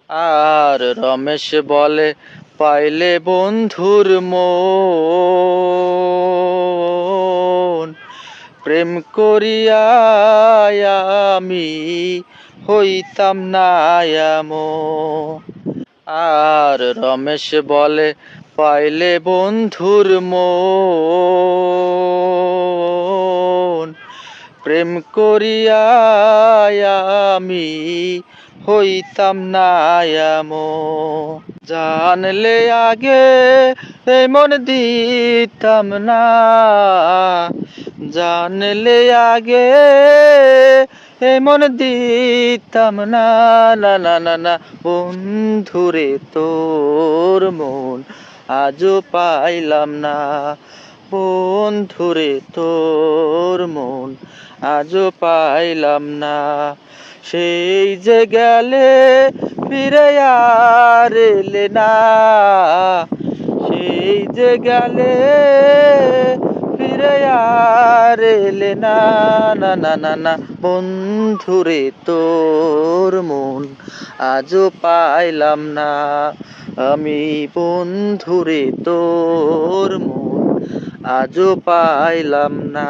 আর রমেশ বলে, পাইলে বন্ধুর মন, প্রেম করিয়া আমি হইতাম না এমন। আর রমেশ বলে, পাইলে বন্ধুর মন, প্রেম করিয়া আমি হইতাম না এমন। জানলে আগে এমন দিতাম না, জানলে আগে এমন দিতাম না, না না না না। বন্ধুরে তোর মন আজও পাইলাম না, বন্ধুরে তোর মন আজও পাইলাম না। সেই যে গেলে ফিরে আর এলে না, সেই যে গেলে ফিরে আর এলে না, না না না না। বন্ধুরে তোর মন আজও পাইলাম না, আমি বন্ধুরে তোর মন আজও পাইলাম না।